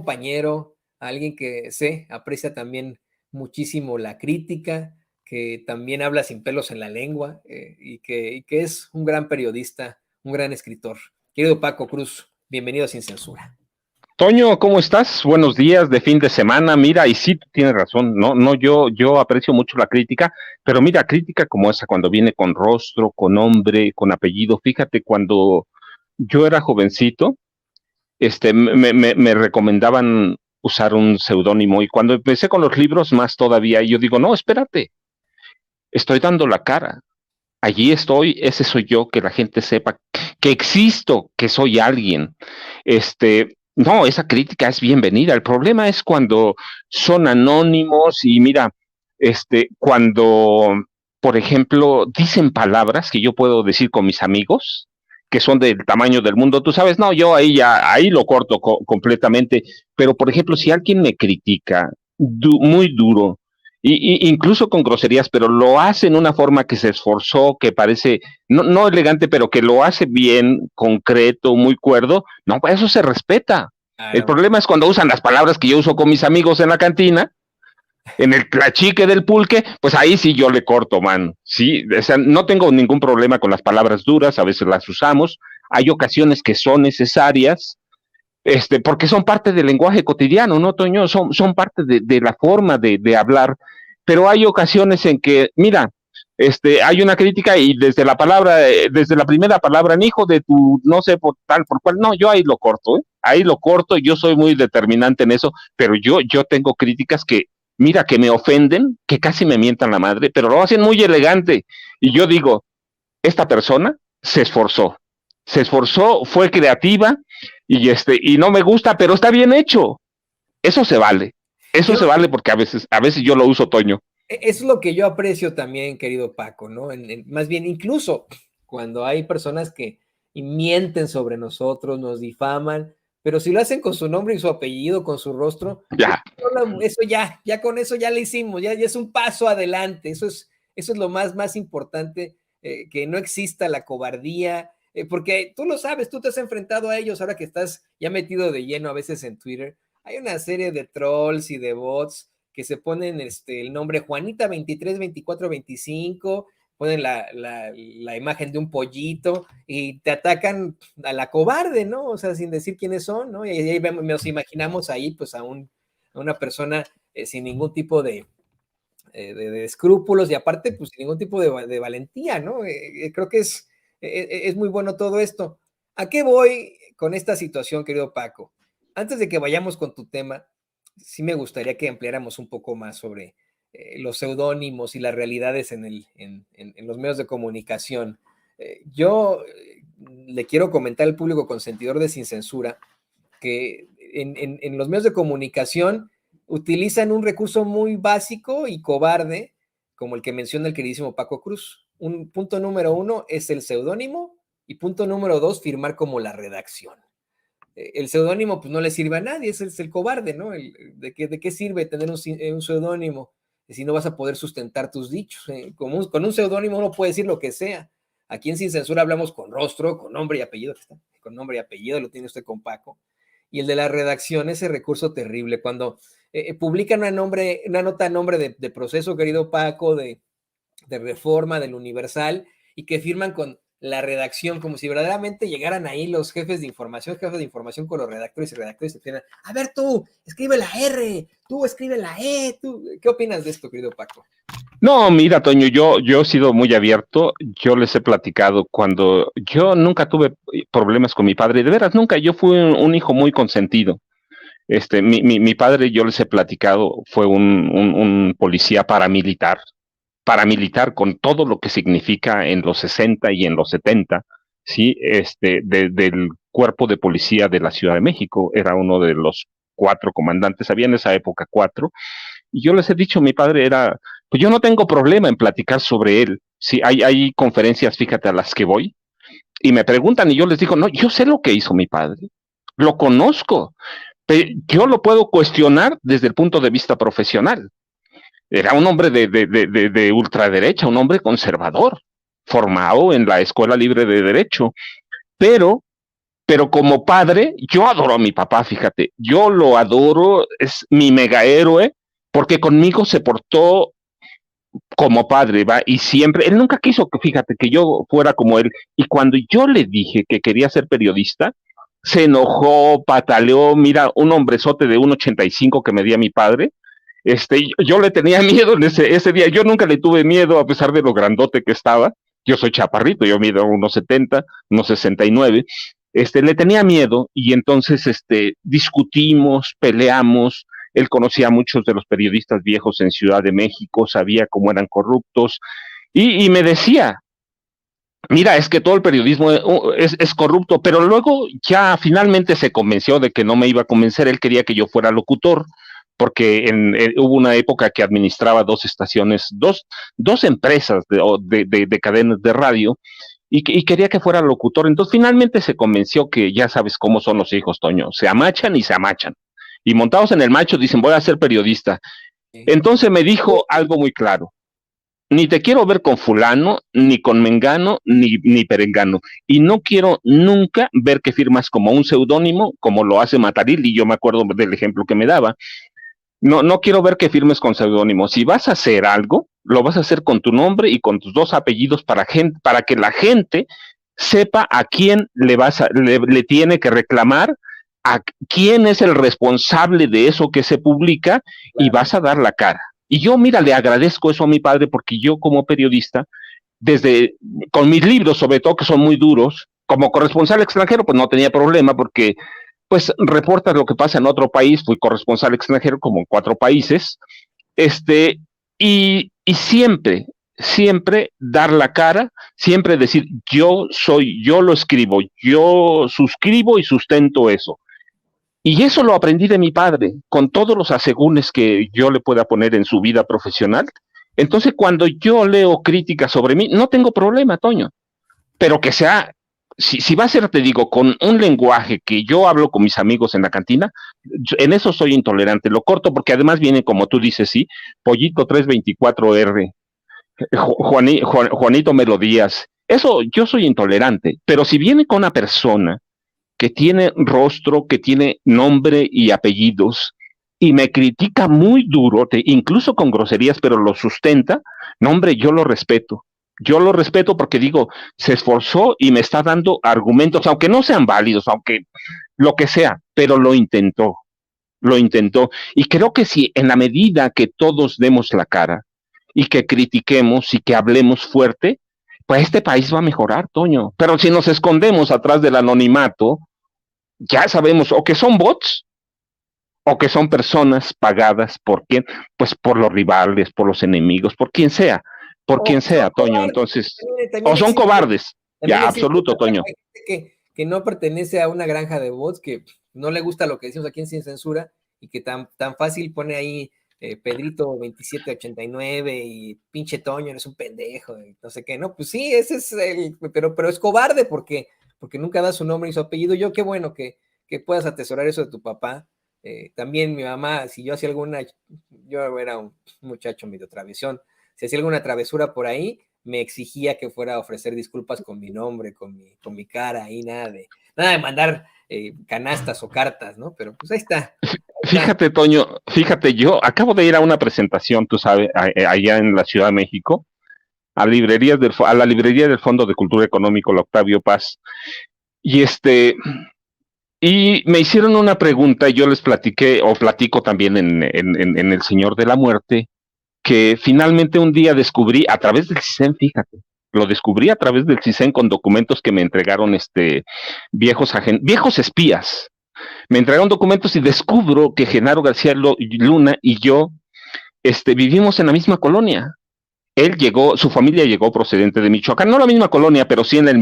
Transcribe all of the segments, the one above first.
compañero, a alguien que aprecia también muchísimo la crítica, que también habla sin pelos en la lengua y que es un gran periodista, un gran escritor. Querido Paco Cruz, bienvenido a Sin Censura. Toño, ¿cómo estás? Buenos días de fin de semana. Mira, y sí, tienes razón, yo aprecio mucho la crítica, pero mira, crítica como esa, cuando viene con rostro, con nombre, con apellido. Fíjate, cuando yo era jovencito, me recomendaban usar un seudónimo, y cuando empecé con los libros, más todavía, yo digo, no, espérate, estoy dando la cara. Allí estoy, ese soy yo, que la gente sepa que existo, que soy alguien. No, esa crítica es bienvenida. El problema es cuando son anónimos y mira, cuando, por ejemplo, dicen palabras que yo puedo decir con mis amigos, que son del tamaño del mundo, tú sabes, no, yo ahí lo corto completamente, pero por ejemplo, si alguien me critica muy duro, incluso con groserías, pero lo hace en una forma que se esforzó, que parece, no elegante, pero que lo hace bien, concreto, muy cuerdo, no, pues eso se respeta. Claro. El problema es cuando usan las palabras que yo uso con mis amigos en la cantina, en el clachique del pulque, pues ahí sí yo le corto, man. Sí, o sea, no tengo ningún problema con las palabras duras, a veces las usamos, hay ocasiones que son necesarias, porque son parte del lenguaje cotidiano, ¿no, Toño? Son parte de la forma de hablar, pero hay ocasiones en que, mira, hay una crítica y desde la palabra, desde la primera palabra, en hijo de tu, no sé, por tal, por cual, no, yo ahí lo corto, ¿eh? Ahí lo corto, yo soy muy determinante en eso, pero yo tengo críticas que, mira, que me ofenden, que casi me mientan la madre, pero lo hacen muy elegante, y yo digo, esta persona se esforzó, fue creativa, y no me gusta, pero está bien hecho. Eso se vale. Eso se vale porque a veces yo lo uso, Toño. Eso es lo que yo aprecio también, querido Paco, ¿no? Más bien, incluso cuando hay personas que mienten sobre nosotros, nos difaman, pero si lo hacen con su nombre y su apellido, con su rostro, Ya. eso ya con eso ya le hicimos, ya es un paso adelante, eso es lo más importante, que no exista la cobardía, porque tú lo sabes, tú te has enfrentado a ellos ahora que estás ya metido de lleno a veces en Twitter. Hay una serie de trolls y de bots que se ponen el nombre Juanita 23, 24, 25, ponen la imagen de un pollito y te atacan a la cobarde, ¿no? O sea, sin decir quiénes son, ¿no? Y ahí nos imaginamos ahí pues a una persona sin ningún tipo de escrúpulos y aparte pues sin ningún tipo de valentía, ¿no? Creo que es muy bueno todo esto. ¿A qué voy con esta situación, querido Paco? Antes de que vayamos con tu tema, sí me gustaría que ampliáramos un poco más sobre los seudónimos y las realidades en los medios de comunicación. Yo le quiero comentar al público consentidor de Sin Censura que en los medios de comunicación utilizan un recurso muy básico y cobarde, como el que menciona el queridísimo Paco Cruz. Un punto número 1 es el seudónimo y punto número 2, firmar como la redacción. El seudónimo pues no le sirve a nadie, es el cobarde, ¿no? ¿De qué sirve tener un seudónimo si no vas a poder sustentar tus dichos? Con un seudónimo uno puede decir lo que sea. Aquí en Sin Censura hablamos con rostro, con nombre y apellido, con nombre y apellido, lo tiene usted con Paco. Y el de la redacción, ese recurso terrible, cuando publican una nota a nombre de Proceso, querido Paco, de Reforma, del Universal, y que firman con la redacción, como si verdaderamente llegaran ahí los jefes de información con los redactores y redactores, y firman, a ver tú, escribe la R, tú escribe la E, tú, ¿qué opinas de esto, querido Paco? No, mira, Toño, yo he sido muy abierto, yo les he platicado cuando yo nunca tuve problemas con mi padre, de veras, nunca, yo fui un hijo muy consentido. Mi padre, yo les he platicado, fue un policía paramilitar con todo lo que significa en los 60 y en los 70, ¿sí? Del cuerpo de policía de la Ciudad de México, era uno de los 4 comandantes, había en esa época 4, y yo les he dicho, mi padre era, pues yo no tengo problema en platicar sobre él, sí, hay conferencias, fíjate, a las que voy, y me preguntan, y yo les digo, no, yo sé lo que hizo mi padre, lo conozco, yo lo puedo cuestionar desde el punto de vista profesional. Era un hombre de ultraderecha, un hombre conservador, formado en la Escuela Libre de Derecho, pero pero como padre, yo adoro a mi papá, fíjate, yo lo adoro, es mi mega héroe, porque conmigo se portó como padre, va, y siempre, él nunca quiso que, fíjate, que yo fuera como él, y cuando yo le dije que quería ser periodista, se enojó, pataleó, mira, un hombrezote de 1,85 que medía mi padre, yo le tenía miedo en ese día, yo nunca le tuve miedo a pesar de lo grandote que estaba, yo soy chaparrito, yo mido 1,70, 1,69, le tenía miedo y entonces discutimos, peleamos, él conocía a muchos de los periodistas viejos en Ciudad de México, sabía cómo eran corruptos y me decía, mira, es que todo el periodismo es corrupto, pero luego ya finalmente se convenció de que no me iba a convencer, él quería que yo fuera locutor, porque hubo una época que administraba dos estaciones, dos empresas de cadenas de radio, y quería que fuera locutor, entonces finalmente se convenció que ya sabes cómo son los hijos, Toño, se amachan y se amachan, y montados en el macho dicen voy a ser periodista, Sí. entonces me dijo algo muy claro, ni te quiero ver con fulano, ni con mengano, ni perengano. Y no quiero nunca ver que firmas como un seudónimo, como lo hace Mataril, y yo me acuerdo del ejemplo que me daba. No quiero ver que firmes con seudónimo. Si vas a hacer algo, lo vas a hacer con tu nombre y con tus dos apellidos para que la gente sepa a quién le tiene que reclamar, a quién es el responsable de eso que se publica, y Claro. vas a dar la cara. Y yo, mira, le agradezco eso a mi padre porque yo como periodista, desde con mis libros, sobre todo que son muy duros, como corresponsal extranjero, pues no tenía problema porque pues reportas lo que pasa en otro país, fui corresponsal extranjero como en 4 países, y siempre dar la cara, siempre decir, yo lo escribo, yo suscribo y sustento eso. Y eso lo aprendí de mi padre, con todos los asegúnes que yo le pueda poner en su vida profesional. Entonces, cuando yo leo críticas sobre mí, no tengo problema, Toño, pero que sea, si va a ser, te digo, con un lenguaje que yo hablo con mis amigos en la cantina, en eso soy intolerante, lo corto porque además viene, como tú dices, sí, Pollito 324R, Juanito Melodías, eso yo soy intolerante, pero si viene con una persona que tiene rostro, que tiene nombre y apellidos, y me critica muy duro, incluso con groserías, pero lo sustenta, no, hombre, yo lo respeto. Yo lo respeto porque digo, se esforzó y me está dando argumentos, aunque no sean válidos, aunque lo que sea, pero lo intentó, lo intentó. Y creo que si en la medida que todos demos la cara y que critiquemos y que hablemos fuerte, pues este país va a mejorar, Toño. Pero si nos escondemos atrás del anonimato, ya sabemos o que son bots o que son personas pagadas por quién, pues por los rivales, por los enemigos, por O quien que son sea, Toño. cobardes. Entonces, También o son existe, cobardes, también ya, existe absoluto, otra Toño. parte, hay gente que no pertenece a una granja de bots, que no le gusta lo que decimos aquí en Sin Censura y que tan fácil pone ahí Pedrito 2789 y pinche Toño, eres un pendejo, y no sé qué, no, pues sí, ese es pero es cobarde porque nunca da su nombre y su apellido. Yo qué bueno que puedas atesorar eso de tu papá. También mi mamá, si yo hacía yo era un muchacho medio travesón, si hacía alguna travesura por ahí, me exigía que fuera a ofrecer disculpas con mi nombre, con mi cara, ahí nada de mandar canastas o cartas, ¿no? Pero pues ahí está. Fíjate, Toño, fíjate, yo acabo de ir a una presentación, tú sabes, allá en la Ciudad de México, a la librería del Fondo de Cultura Económico, la Octavio Paz, y y me hicieron una pregunta y yo les platiqué, o platico también en El Señor de la Muerte, que finalmente un día descubrí a través del CISEN, fíjate, lo descubrí a través del CISEN con documentos que me entregaron viejos espías. Me entregaron documentos y descubro que Genaro García Luna y yo vivimos en la misma colonia. Su familia llegó procedente de Michoacán, no la misma colonia, pero sí en la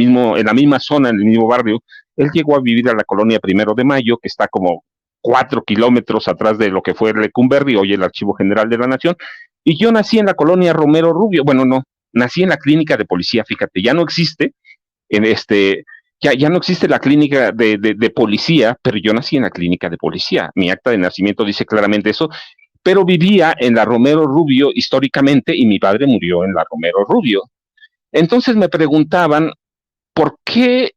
misma zona, en el mismo barrio. Él llegó a vivir a la colonia Primero de Mayo, que está como 4 kilómetros atrás de lo que fue Lecumberri, hoy el Archivo General de la Nación, y yo nací en la colonia Romero Rubio, bueno, no, nací en la clínica de policía, fíjate, ya no existe, en ya no existe la clínica de policía, pero yo nací en la clínica de policía, mi acta de nacimiento dice claramente eso, pero vivía en la Romero Rubio históricamente y mi padre murió en la Romero Rubio. Entonces me preguntaban, ¿por qué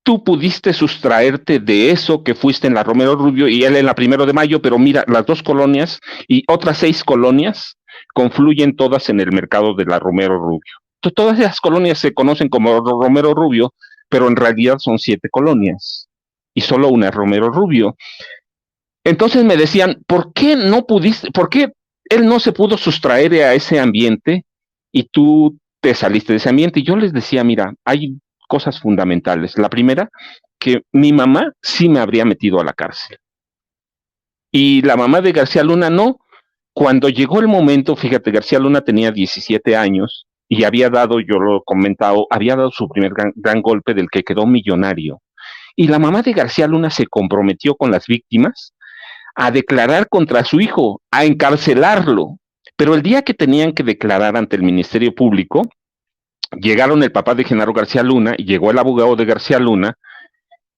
tú pudiste sustraerte de eso que fuiste en la Romero Rubio y él en la Primero de Mayo, pero mira, las dos colonias y otras 6 colonias confluyen todas en el mercado de la Romero Rubio. Todas esas colonias se conocen como Romero Rubio, pero en realidad son 7 colonias y solo una es Romero Rubio. Entonces me decían, ¿por qué no pudiste, por qué él no se pudo sustraer a ese ambiente y tú te saliste de ese ambiente? Y yo les decía, mira, hay cosas fundamentales. La primera, que mi mamá sí me habría metido a la cárcel. Y la mamá de García Luna no. Cuando llegó el momento, fíjate, García Luna tenía 17 años y había dado, yo lo he comentado, había dado su primer gran golpe del que quedó millonario. Y la mamá de García Luna se comprometió con las víctimas a declarar contra su hijo, a encarcelarlo. Pero el día que tenían que declarar ante el Ministerio Público, llegaron el papá de Genaro García Luna y llegó el abogado de García Luna,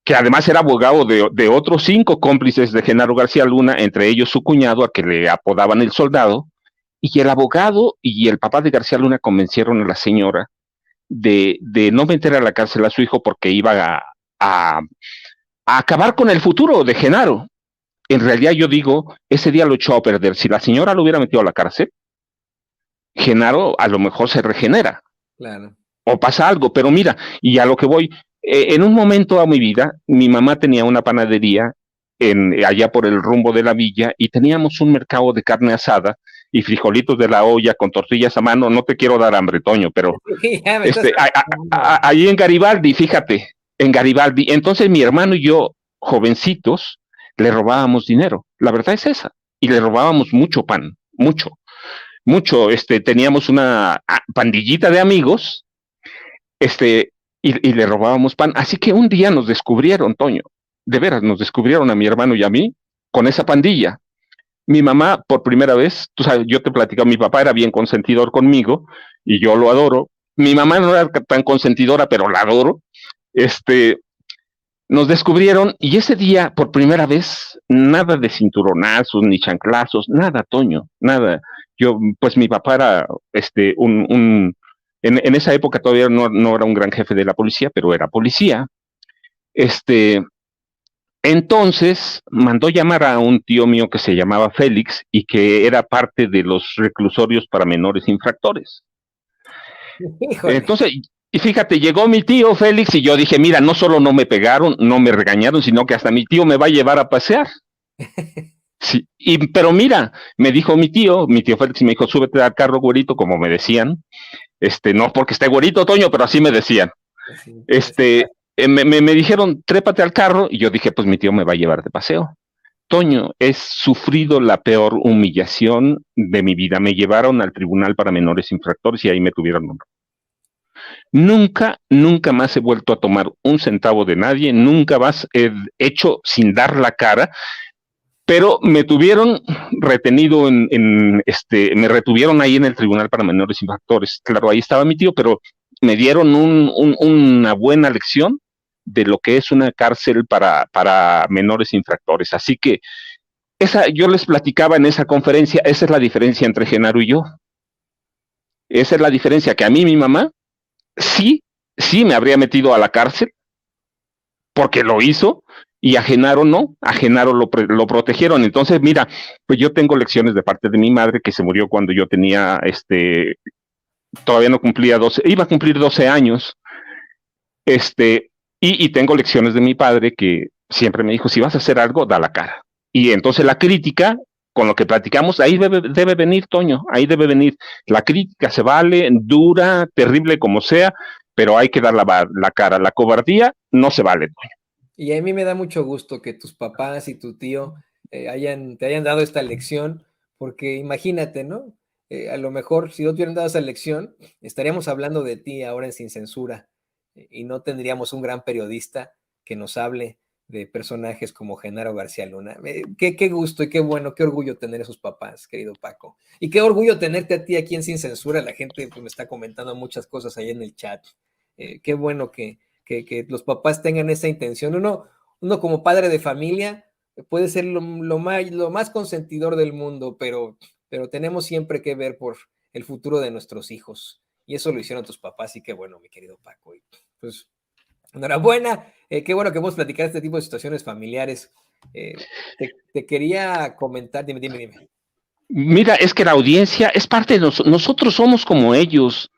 que además era abogado de otros 5 cómplices de Genaro García Luna, entre ellos su cuñado, a que le apodaban el soldado, y el abogado y el papá de García Luna convencieron a la señora de no meter a la cárcel a su hijo porque iba a acabar con el futuro de Genaro. En realidad yo digo, ese día lo echó a perder. Si la señora lo hubiera metido a la cárcel, Genaro a lo mejor se regenera. Claro. O pasa algo, pero mira, y a lo que voy, en un momento a mi vida, mi mamá tenía una panadería allá por el rumbo de la villa y teníamos un mercado de carne asada y frijolitos de la olla con tortillas a mano. No te quiero dar hambre, Toño, pero Ya me estás... ahí en Garibaldi, fíjate, en Garibaldi. Entonces mi hermano y yo, jovencitos, le robábamos dinero. La verdad es esa. Y le robábamos mucho pan, mucho, mucho. Teníamos una pandillita de amigos, y le robábamos pan. Así que un día nos descubrieron, Toño. De veras, nos descubrieron a mi hermano y a mí con esa pandilla. Mi mamá, por primera vez, tú sabes, yo te platicaba, mi papá era bien consentidor conmigo y yo lo adoro. Mi mamá no era tan consentidora, pero la adoro. Nos descubrieron y ese día, por primera vez, nada de cinturonazos ni chanclazos, nada, Toño, nada. Yo, pues mi papá era en esa época todavía no era un gran jefe de la policía, pero era policía. Este, entonces mandó llamar a un tío mío que se llamaba Félix y que era parte de los reclusorios para menores infractores. Híjole. Entonces, y fíjate, llegó mi tío Félix y yo dije, mira, no solo no me pegaron, no me regañaron, sino que hasta mi tío me va a llevar a pasear. Sí, pero mira, me dijo mi tío Félix me dijo, súbete al carro, güerito, como me decían. No porque esté güerito, Toño, pero así me decían. Sí, Me dijeron, trépate al carro, y yo dije, pues mi tío me va a llevar de paseo. Toño, he sufrido la peor humillación de mi vida. Me llevaron al tribunal para menores infractores y ahí me tuvieron. Nunca, nunca más he vuelto a tomar un centavo de nadie, nunca más he hecho sin dar la cara, pero me tuvieron retenido me retuvieron ahí en el Tribunal para Menores Infractores. Claro, ahí estaba mi tío, pero me dieron una buena lección de lo que es una cárcel para menores infractores. Así que yo les platicaba en esa conferencia, esa es la diferencia entre Genaro y yo. Esa es la diferencia, que a mí mi mamá sí, sí me habría metido a la cárcel porque lo hizo, y a Genaro no, a Genaro lo protegieron. Entonces, mira, pues yo tengo lecciones de parte de mi madre, que se murió cuando yo tenía, todavía no cumplía 12, iba a cumplir 12 años, y tengo lecciones de mi padre que siempre me dijo, si vas a hacer algo, da la cara. Y entonces la crítica, con lo que platicamos, ahí debe venir, Toño, ahí debe venir. La crítica se vale, dura, terrible como sea, pero hay que dar la cara. La cobardía no se vale, Toño. y a mí me da mucho gusto que tus papás y tu tío te hayan dado esta lección, porque imagínate, ¿no? A lo mejor si no te hubieran dado esa lección, estaríamos hablando de ti ahora en Sin Censura y no tendríamos un gran periodista que nos hable de personajes como Genaro García Luna. Qué gusto y qué bueno, qué orgullo tener esos papás, querido Paco. Y qué orgullo tenerte a ti aquí en Sin Censura. La gente pues, me está comentando muchas cosas ahí en el chat. Qué bueno que los papás tengan esa intención. Uno como padre de familia puede ser lo más consentidor del mundo, pero tenemos siempre que ver por el futuro de nuestros hijos. Y eso lo hicieron tus papás, y qué bueno, mi querido Paco. Y pues Enhorabuena. Qué bueno que vamos a platicar este tipo de situaciones familiares. Te quería comentar, dime. Mira, es que la audiencia es parte de nosotros, somos como ellos.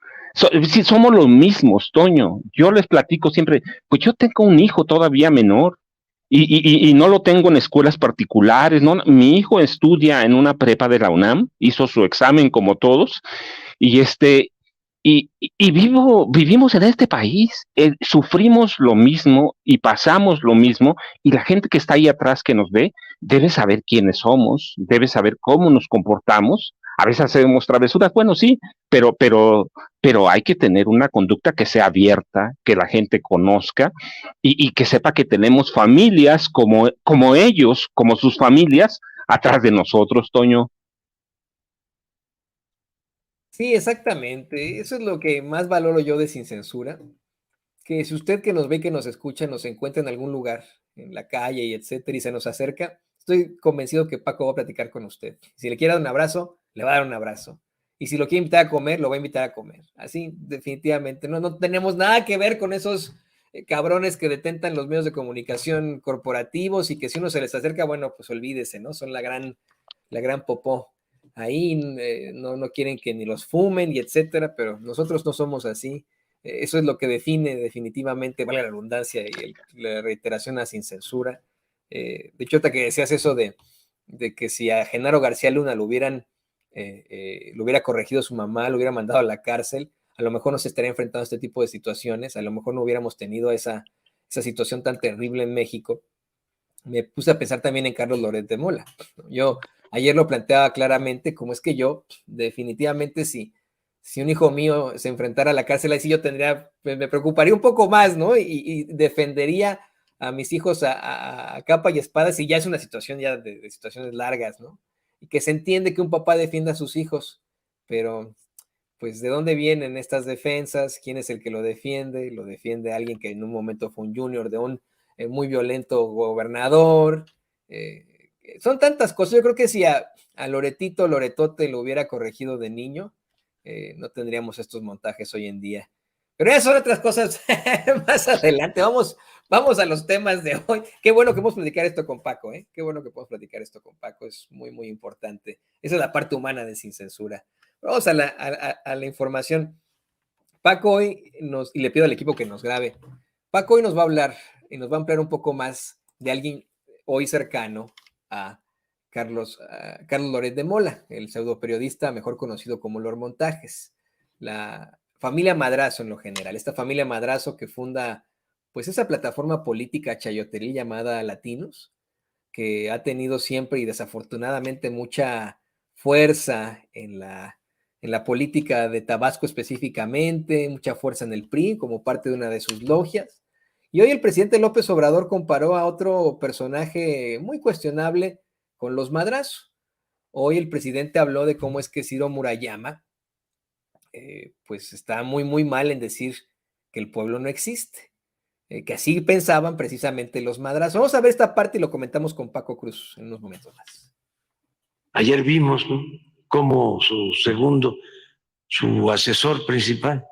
Sí, somos los mismos, Toño. Yo les platico siempre, pues yo tengo un hijo todavía menor y no lo tengo en escuelas particulares, ¿no? Mi hijo estudia en una prepa de la UNAM, hizo su examen como todos, y vivimos en este país, sufrimos lo mismo y pasamos lo mismo, y la gente que está ahí atrás que nos ve debe saber quiénes somos, debe saber cómo nos comportamos. A veces hacemos travesuras, bueno, sí, pero hay que tener una conducta que sea abierta, que la gente conozca y que sepa que tenemos familias como ellos, como sus familias, atrás de nosotros, Toño. Sí, exactamente. Eso es lo que más valoro yo de Sin Censura, que si usted que nos ve, que nos escucha, nos encuentra en algún lugar, en la calle y etcétera, y se nos acerca, estoy convencido que Paco va a platicar con usted. Si le quiere dar un abrazo, le va a dar un abrazo. Y si lo quiere invitar a comer, lo va a invitar a comer. Así, definitivamente. No tenemos nada que ver con esos cabrones que detentan los medios de comunicación corporativos y que si uno se les acerca, bueno, pues olvídese, ¿no? Son la gran popó. Ahí no quieren que ni los fumen y etcétera, pero nosotros no somos así. Eso es lo que define definitivamente, vale la redundancia y la reiteración a Sin Censura. De hecho, hasta que decías eso de que si a Genaro García Luna lo hubiera corregido su mamá, lo hubiera mandado a la cárcel, a lo mejor no se estaría enfrentando a este tipo de situaciones, a lo mejor no hubiéramos tenido esa situación tan terrible en México. Me puse a pensar también en Carlos Loret de Mola. Yo ayer lo planteaba claramente, como es que yo, definitivamente, si un hijo mío se enfrentara a la cárcel, ahí sí yo me preocuparía un poco más, ¿no? Y defendería a mis hijos a capa y espada si ya es una situación ya de situaciones largas, ¿no? Y que se entiende que un papá defienda a sus hijos, pero pues de dónde vienen estas defensas, quién es el que lo defiende alguien que en un momento fue un junior de un muy violento gobernador. Son tantas cosas, yo creo que si a Loretote lo hubiera corregido de niño, no tendríamos estos montajes hoy en día. Pero ya son otras cosas más adelante. Vamos a los temas de hoy. Qué bueno que podemos platicar esto con Paco, ¿eh? Qué bueno que podemos platicar esto con Paco. Es muy, muy importante. Esa es la parte humana de Sin Censura. Vamos a la información. Paco hoy y le pido al equipo que nos grabe. Paco hoy nos va a hablar y nos va a ampliar un poco más de alguien hoy cercano a Carlos Loret de Mola, el pseudo periodista mejor conocido como Lord Montajes. La familia Madrazo en lo general, esta familia Madrazo que funda pues esa plataforma política chayoteril llamada Latinos, que ha tenido siempre y desafortunadamente mucha fuerza en la política de Tabasco específicamente, mucha fuerza en el PRI como parte de una de sus logias. Y hoy el presidente López Obrador comparó a otro personaje muy cuestionable con los Madrazo. Hoy el presidente habló de cómo es que Ciro Murayama, pues está muy, muy mal en decir que el pueblo no existe, que así pensaban precisamente los Madrazos. Vamos a ver esta parte y lo comentamos con Paco Cruz en unos momentos más. Ayer vimos, ¿no?, cómo su asesor principal,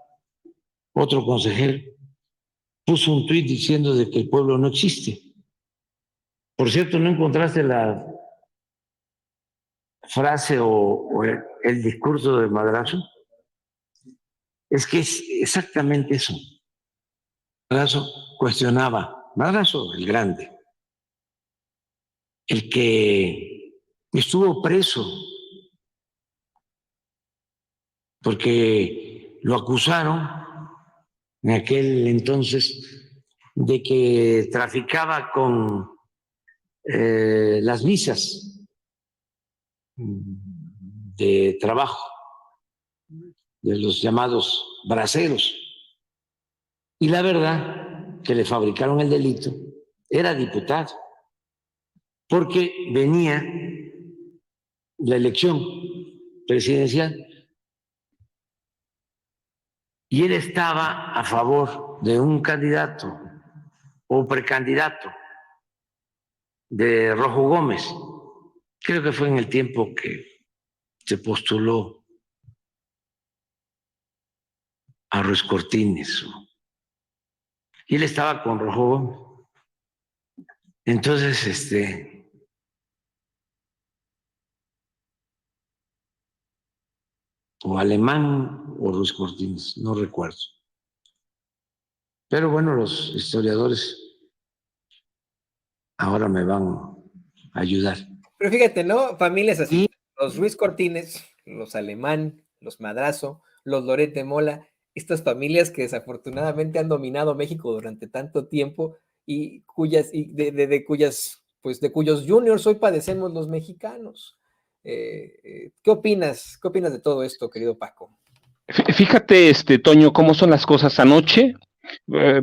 otro consejero, puso un tuit diciendo de que el pueblo no existe. Por cierto, ¿no encontraste la frase o el discurso de Madrazo? Es que es exactamente eso. Madrazo cuestionaba, Madrazo el grande, el que estuvo preso porque lo acusaron en aquel entonces de que traficaba con las visas de trabajo de los llamados braceros. Y la verdad que le fabricaron el delito, era diputado, porque venía la elección presidencial y él estaba a favor de un candidato o precandidato de Rojo Gómez. Creo que fue en el tiempo que se postuló a Ruiz Cortines. y él estaba con Rojo Gómez. Entonces, o Alemán o Ruiz Cortines, no recuerdo. Pero bueno, los historiadores ahora me van a ayudar. Pero fíjate, ¿no? Familias así, los Ruiz Cortines, los Alemán, los Madrazo, los Loret de Mola, estas familias que desafortunadamente han dominado México durante tanto tiempo y de cuyos juniors hoy padecemos los mexicanos. ¿Qué opinas? ¿Qué opinas de todo esto, querido Paco? Fíjate, Toño, cómo son las cosas anoche.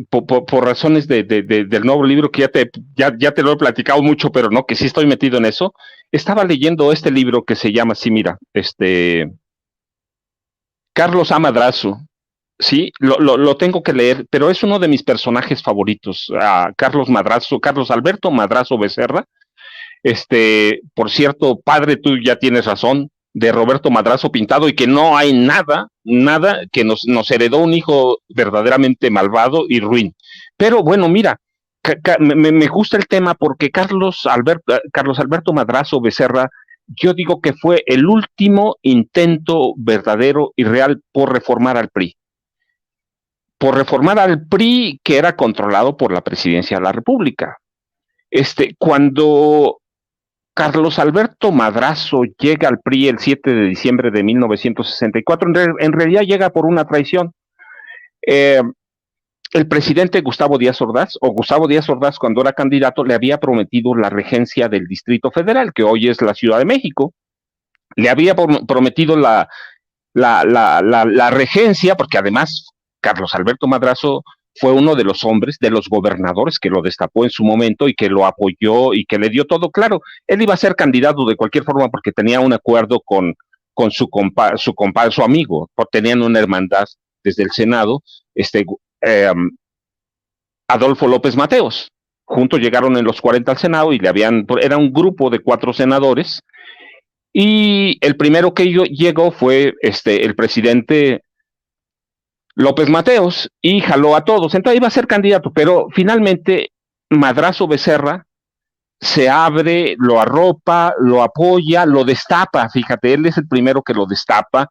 Por razones del nuevo libro que ya te lo he platicado mucho, pero no, que sí estoy metido en eso. Estaba leyendo este libro que se llama así, mira, Carlos A. Madrazo. Sí, lo tengo que leer, pero es uno de mis personajes favoritos, Carlos Madrazo, Carlos Alberto Madrazo Becerra. Por cierto, padre, tú ya tienes razón, de Roberto Madrazo Pintado, y que no hay nada que nos heredó un hijo verdaderamente malvado y ruin. Pero bueno, mira, me gusta el tema porque Carlos Alberto Madrazo Becerra, yo digo que fue el último intento verdadero y real por reformar al PRI. Por reformar al PRI, que era controlado por la Presidencia de la República. Cuando Carlos Alberto Madrazo llega al PRI el 7 de diciembre de 1964, en realidad llega por una traición. El presidente Gustavo Díaz Ordaz cuando era candidato, le había prometido la regencia del Distrito Federal, que hoy es la Ciudad de México. Le había prometido la regencia, porque además Carlos Alberto Madrazo fue uno de los hombres, de los gobernadores que lo destapó en su momento y que lo apoyó y que le dio todo. Claro, él iba a ser candidato de cualquier forma porque tenía un acuerdo con su amigo, tenían una hermandad desde el Senado, Adolfo López Mateos. Juntos llegaron en los 40 al Senado y era un grupo de 4 senadores, y el primero que llegó fue el presidente López Mateos y jaló a todos. Entonces iba a ser candidato, pero finalmente Madrazo Becerra se abre, lo arropa, lo apoya, lo destapa. Fíjate, él es el primero que lo destapa,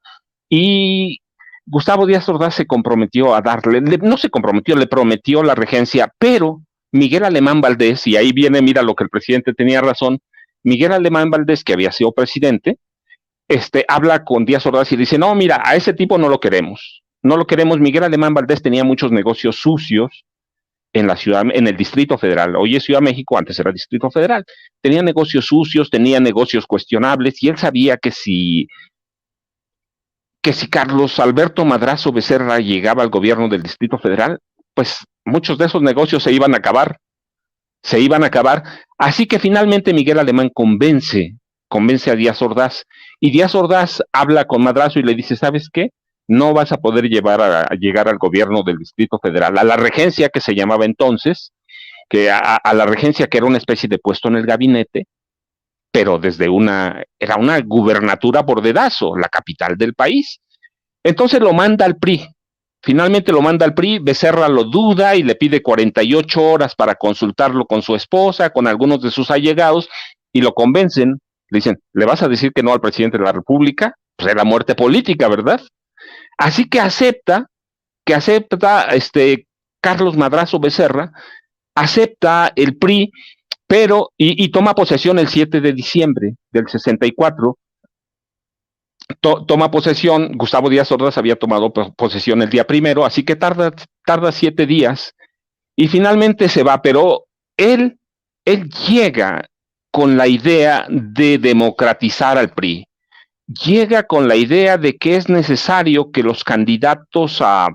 y Gustavo Díaz Ordaz se comprometió a darle, no se comprometió, le prometió la regencia, pero Miguel Alemán Valdés, y ahí viene, mira lo que el presidente tenía razón, Miguel Alemán Valdés, que había sido presidente, habla con Díaz Ordaz y dice, no, mira, a ese tipo no lo queremos. Miguel Alemán Valdés tenía muchos negocios sucios en la ciudad, en el Distrito Federal. Hoy es Ciudad de México, antes era Distrito Federal. Tenía negocios sucios, tenía negocios cuestionables, y él sabía que si Carlos Alberto Madrazo Becerra llegaba al gobierno del Distrito Federal, pues muchos de esos negocios se iban a acabar. Así que finalmente Miguel Alemán convence a Díaz Ordaz, y Díaz Ordaz habla con Madrazo y le dice, ¿sabes qué? No vas a poder llegar al gobierno del Distrito Federal, a la regencia que se llamaba entonces, a la regencia que era una especie de puesto en el gabinete, pero era una gubernatura por dedazo, la capital del país. Entonces lo manda al PRI. Finalmente lo manda al PRI, Becerra lo duda y le pide 48 horas para consultarlo con su esposa, con algunos de sus allegados, y lo convencen. Le dicen, ¿le vas a decir que no al presidente de la República? Pues era muerte política, ¿verdad? Así que acepta Carlos Madrazo Becerra, acepta el PRI, pero, y toma posesión el 7 de diciembre del 64, toma posesión. Gustavo Díaz Ordaz había tomado posesión el día primero, así que tarda 7 días, y finalmente se va, pero él llega con la idea de democratizar al PRI, llega con la idea de que es necesario que los candidatos a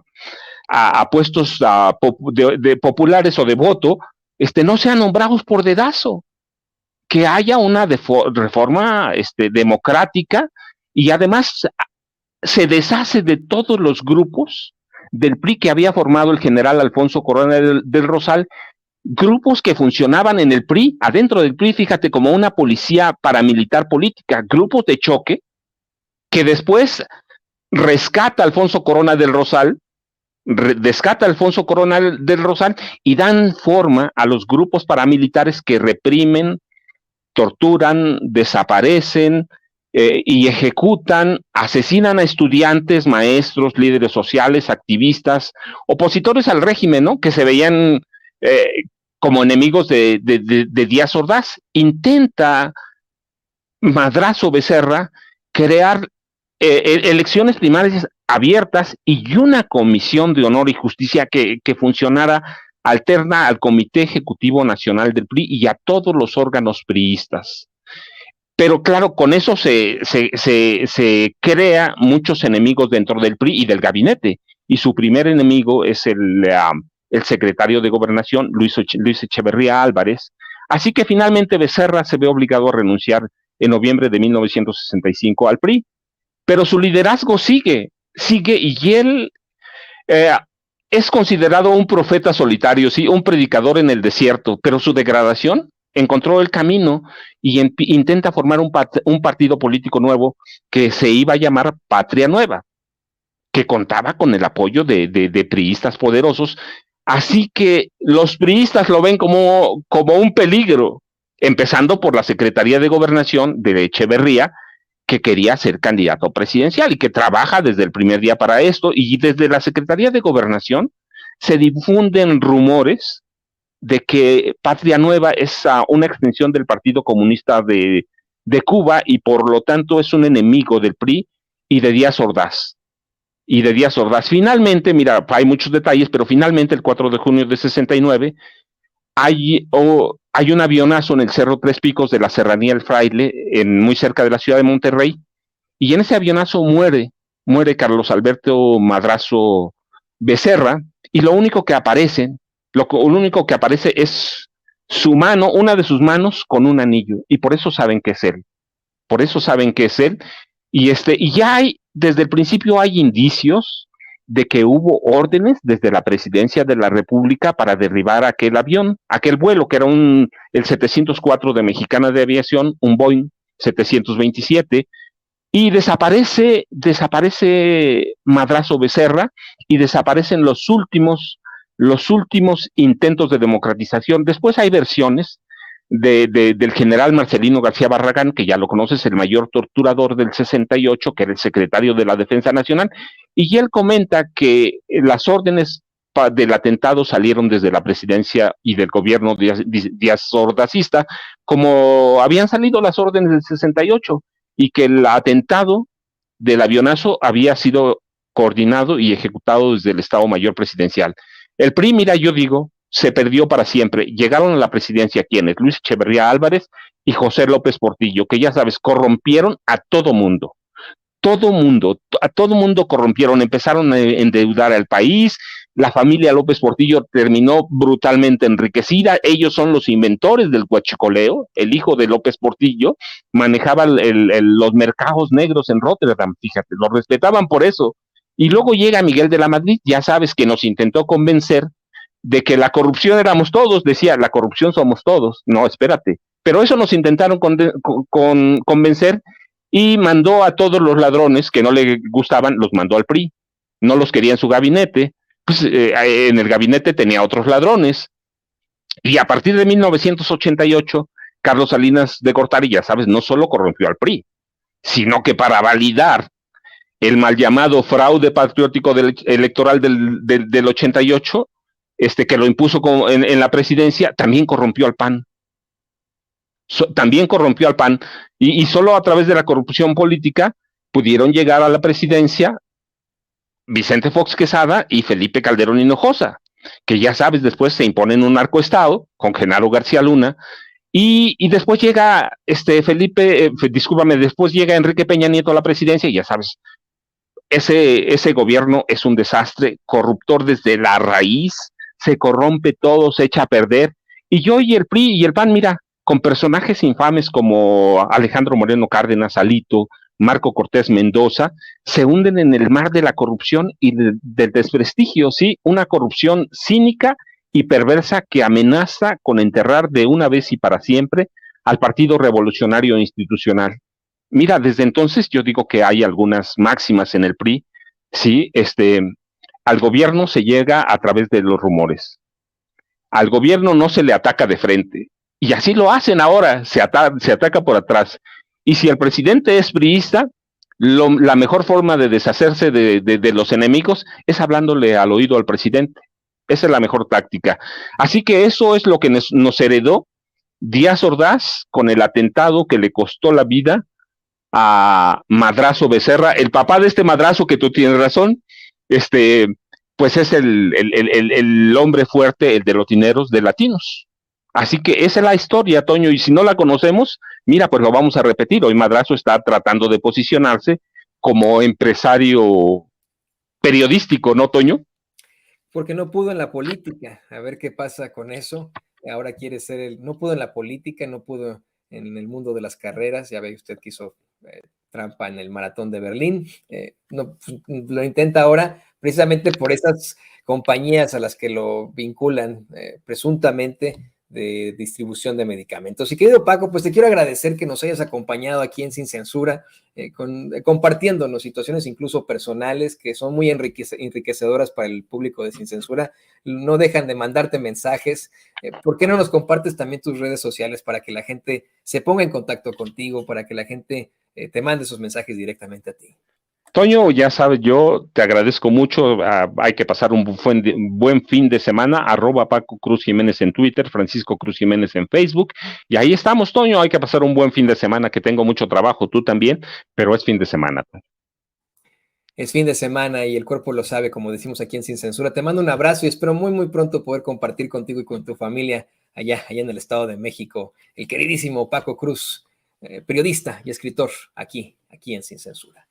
puestos de populares o de voto no sean nombrados por dedazo, que haya una reforma democrática, y además se deshace de todos los grupos del PRI que había formado el general Alfonso Corona del Rosal, grupos que funcionaban en el PRI, adentro del PRI, fíjate, como una policía paramilitar política, grupos de choque que después rescata Alfonso Corona del Rosal descata a Alfonso Coronel del Rosal y dan forma a los grupos paramilitares que reprimen, torturan, desaparecen y ejecutan, asesinan a estudiantes, maestros, líderes sociales, activistas, opositores al régimen, ¿no? Que se veían como enemigos de Díaz Ordaz. Intenta Madrazo Becerra crear elecciones primarias abiertas y una comisión de honor y justicia que funcionara alterna al Comité Ejecutivo Nacional del PRI y a todos los órganos priistas. Pero claro, con eso se crea muchos enemigos dentro del PRI y del gabinete. Y su primer enemigo es el secretario de Gobernación, Luis Echeverría Álvarez. Así que finalmente Becerra se ve obligado a renunciar en noviembre de 1965 al PRI. Pero su liderazgo sigue y él es considerado un profeta solitario, sí, un predicador en el desierto, pero su degradación encontró el camino y intenta formar un partido político nuevo que se iba a llamar Patria Nueva, que contaba con el apoyo de priistas poderosos, así que los priistas lo ven como un peligro, empezando por la Secretaría de Gobernación de Echeverría, que quería ser candidato presidencial y que trabaja desde el primer día para esto, y desde la Secretaría de Gobernación se difunden rumores de que Patria Nueva es una extensión del Partido Comunista de Cuba y por lo tanto es un enemigo del PRI y de Díaz Ordaz. Finalmente, mira, hay muchos detalles, pero finalmente el 4 de junio de 69 hay un avionazo en el Cerro Tres Picos de la Serranía del Fraile, muy cerca de la ciudad de Monterrey, y en ese avionazo muere Carlos Alberto Madrazo Becerra, y lo único que aparece es su mano, una de sus manos con un anillo, y por eso saben que es él. Y ya desde el principio hay indicios de que hubo órdenes desde la presidencia de la República para derribar aquel vuelo que era el 704 de Mexicana de Aviación, un Boeing 727, y desaparece Madrazo Becerra y desaparecen los últimos intentos de democratización. Después hay versiones del general Marcelino García Barragán, que ya lo conoces, el mayor torturador del 68, que era el secretario de la Defensa Nacional, y él comenta que las órdenes del atentado salieron desde la presidencia y del gobierno Díaz Ordazista, como habían salido las órdenes del 68, y que el atentado del avionazo había sido coordinado y ejecutado desde el Estado Mayor Presidencial. El PRI, mira, yo digo, se perdió para siempre. Llegaron a la presidencia quienes, Luis Echeverría Álvarez y José López Portillo, que ya sabes, corrompieron a todo mundo. A todo mundo corrompieron, empezaron a endeudar al país. La familia López Portillo terminó brutalmente enriquecida. Ellos son los inventores del huachicoleo. El hijo de López Portillo manejaba los mercados negros en Rotterdam, fíjate, lo respetaban por eso. Y luego llega Miguel de la Madrid, ya sabes, que nos intentó convencer de que la corrupción éramos todos, decía, la corrupción somos todos. No, espérate. Pero eso nos intentaron convencer y mandó a todos los ladrones que no le gustaban, los mandó al PRI. No los quería en su gabinete. Pues en el gabinete tenía otros ladrones. Y a partir de 1988, Carlos Salinas de Gortari, ya sabes, no solo corrompió al PRI, sino que para validar el mal llamado fraude patriótico electoral del 88, que lo impuso en la presidencia, también corrompió al PAN. Y solo a través de la corrupción política pudieron llegar a la presidencia Vicente Fox Quesada y Felipe Calderón Hinojosa, que ya sabes, después se imponen un narcoestado con Genaro García Luna, y después llega después llega Enrique Peña Nieto a la presidencia, y ya sabes, ese gobierno es un desastre, corruptor desde la raíz, se corrompe todo, se echa a perder, y hoy el PRI y el PAN, mira, con personajes infames como Alejandro Moreno Cárdenas, Alito, Marco Cortés Mendoza, se hunden en el mar de la corrupción y del desprestigio, sí, una corrupción cínica y perversa que amenaza con enterrar de una vez y para siempre al Partido Revolucionario Institucional. Mira, desde entonces yo digo que hay algunas máximas en el PRI, sí, al gobierno se llega a través de los rumores. Al gobierno no se le ataca de frente. Y así lo hacen ahora, se ataca por atrás. Y si el presidente es priista, la mejor forma de deshacerse de los enemigos es hablándole al oído al presidente. Esa es la mejor táctica. Así que eso es lo que nos heredó Díaz Ordaz con el atentado que le costó la vida a Madrazo Becerra, el papá de este Madrazo, que tú tienes razón, pues es el hombre fuerte, el de los dineros de Latinos. Así que esa es la historia, Toño, y si no la conocemos, mira, pues lo vamos a repetir. Hoy Madrazo está tratando de posicionarse como empresario periodístico, ¿no, Toño? Porque no pudo en la política, a ver qué pasa con eso. Ahora quiere ser no pudo en la política, no pudo en el mundo de las carreras, ya ve usted que hizo trampa en el maratón de Berlín, no, pues, lo intenta ahora precisamente por esas compañías a las que lo vinculan presuntamente de distribución de medicamentos. Y querido Paco, pues te quiero agradecer que nos hayas acompañado aquí en Sin Censura, compartiéndonos situaciones incluso personales que son muy enriquecedoras para el público de Sin Censura. No dejan de mandarte mensajes. ¿Por qué no nos compartes también tus redes sociales para que la gente se ponga en contacto contigo, para que la gente te mande esos mensajes directamente a ti? Toño, ya sabes, yo te agradezco mucho. Hay que pasar un buen fin de semana. @Paco Cruz Jiménez en Twitter, Francisco Cruz Jiménez en Facebook. Y ahí estamos, Toño. Hay que pasar un buen fin de semana, que tengo mucho trabajo, tú también, pero es fin de semana. Es fin de semana y el cuerpo lo sabe, como decimos aquí en Sin Censura. Te mando un abrazo y espero muy, muy pronto poder compartir contigo y con tu familia allá en el Estado de México. El queridísimo Paco Cruz, periodista y escritor aquí en Sin Censura.